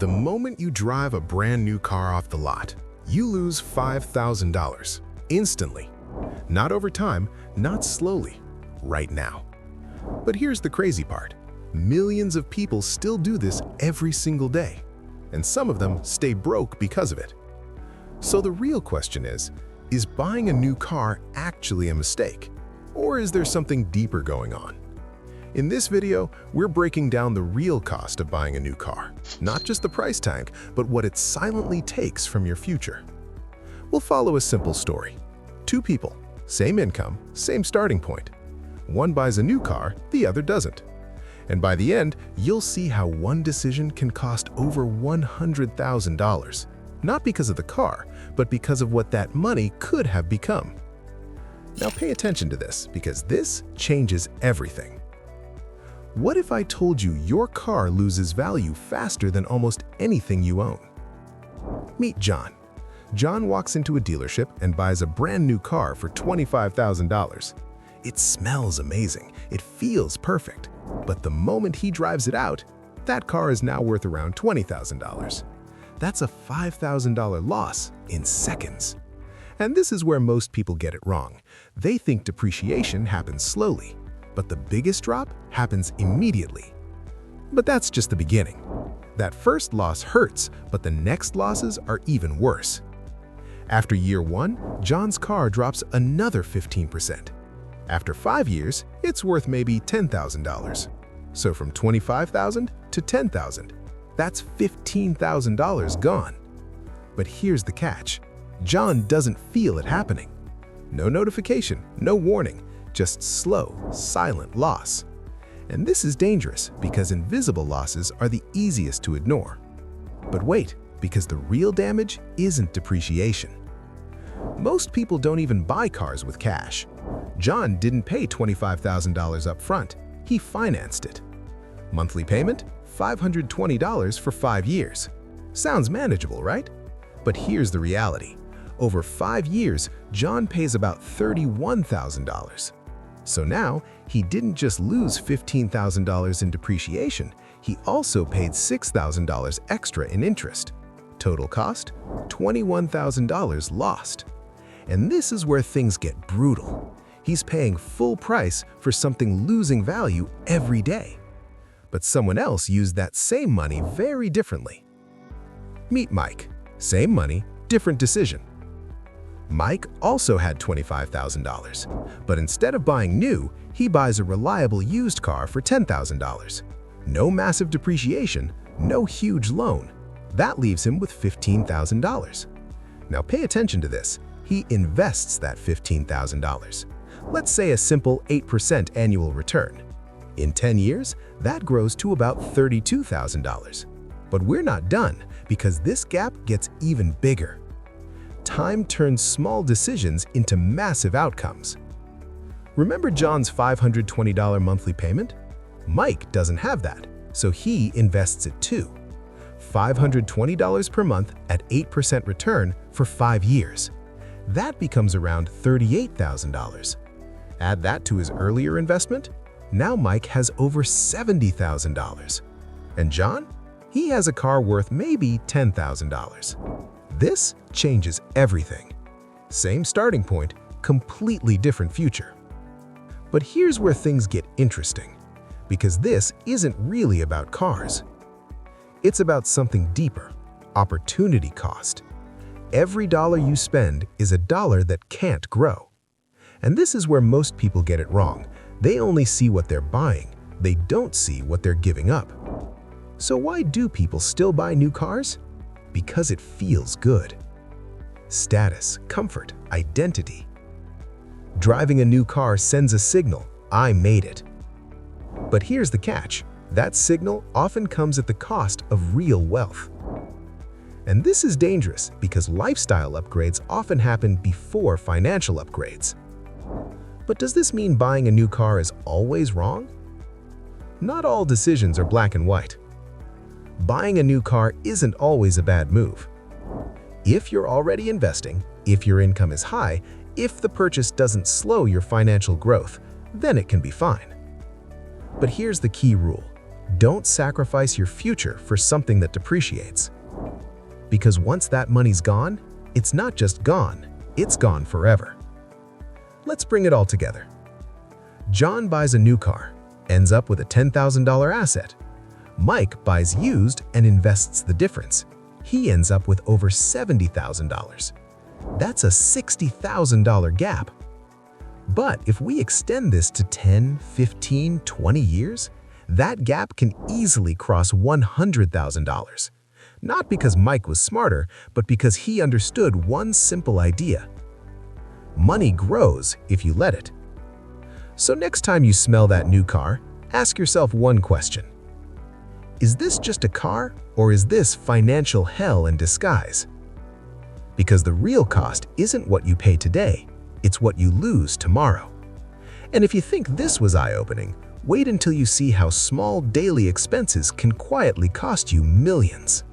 The moment you drive a brand new car off the lot, you lose $5,000 instantly. Not over time, not slowly, right now. But here's the crazy part. Millions of people still do this every single day, and some of them stay broke because of it. So the real question is buying a new car actually a mistake? Or is there something deeper going on? In this video, we're breaking down the real cost of buying a new car, not just the price tag, but what it silently takes from your future. We'll follow a simple story. Two people, same income, same starting point. One buys a new car, the other doesn't. And by the end, you'll see how one decision can cost over $100,000, not because of the car, but because of what that money could have become. Now pay attention to this, because this changes everything. What if I told you your car loses value faster than almost anything you own? Meet John. John walks into a dealership and buys a brand new car for $25,000. It smells amazing, it feels perfect, but the moment he drives it out, that car is now worth around $20,000. That's a $5,000 loss in seconds. And this is where most people get it wrong. They think depreciation happens slowly, but the biggest drop happens immediately. But that's just the beginning. That first loss hurts, but the next losses are even worse. After year one, John's car drops another 15%. After 5 years, it's worth maybe $10,000. So from $25,000 to $10,000, that's $15,000 gone. But here's the catch. John doesn't feel it happening. No notification, no warning, just slow, silent loss. And this is dangerous because invisible losses are the easiest to ignore. But wait, because the real damage isn't depreciation. Most people don't even buy cars with cash. John didn't pay $25,000 up front, he financed it. Monthly payment? $520 for 5 years. Sounds manageable, right? But here's the reality. Over 5 years, John pays about $31,000. So now, he didn't just lose $15,000 in depreciation, he also paid $6,000 extra in interest. Total cost? $21,000 lost. And this is where things get brutal. He's paying full price for something losing value every day. But someone else used that same money very differently. Meet Mike. Same money, different decision. Mike also had $25,000, but instead of buying new, he buys a reliable used car for $10,000. No massive depreciation, no huge loan. That leaves him with $15,000. Now pay attention to this. He invests that $15,000. Let's say a simple 8% annual return. In 10 years, that grows to about $32,000. But we're not done, because this gap gets even bigger. Time turns small decisions into massive outcomes. Remember John's $520 monthly payment? Mike doesn't have that, so he invests it too. $520 per month at 8% return for 5 years. That becomes around $38,000. Add that to his earlier investment, now Mike has over $70,000. And John? He has a car worth maybe $10,000. This changes everything. Same starting point, completely different future. But here's where things get interesting, because this isn't really about cars. It's about something deeper, opportunity cost. Every dollar you spend is a dollar that can't grow. And this is where most people get it wrong. They only see what they're buying, they don't see what they're giving up. So why do people still buy new cars? Because it feels good. Status, comfort, identity. Driving a new car sends a signal, I made it. But here's the catch. That signal often comes at the cost of real wealth. And this is dangerous because lifestyle upgrades often happen before financial upgrades. But does this mean buying a new car is always wrong? Not all decisions are black and white. Buying a new car isn't always a bad move. If you're already investing, if your income is high, if the purchase doesn't slow your financial growth, then it can be fine. But here's the key rule. Don't sacrifice your future for something that depreciates. Because once that money's gone, it's not just gone, it's gone forever. Let's bring it all together. John buys a new car, ends up with a $10,000 asset. Mike buys used and invests the difference. He ends up with over $70,000. That's a $60,000 gap. But if we extend this to 10, 15, 20 years, that gap can easily cross $100,000. Not because Mike was smarter, but because he understood one simple idea. Money grows if you let it. So next time you smell that new car, ask yourself one question. Is this just a car, or is this financial hell in disguise? Because the real cost isn't what you pay today, it's what you lose tomorrow. And if you think this was eye-opening, wait until you see how small daily expenses can quietly cost you millions.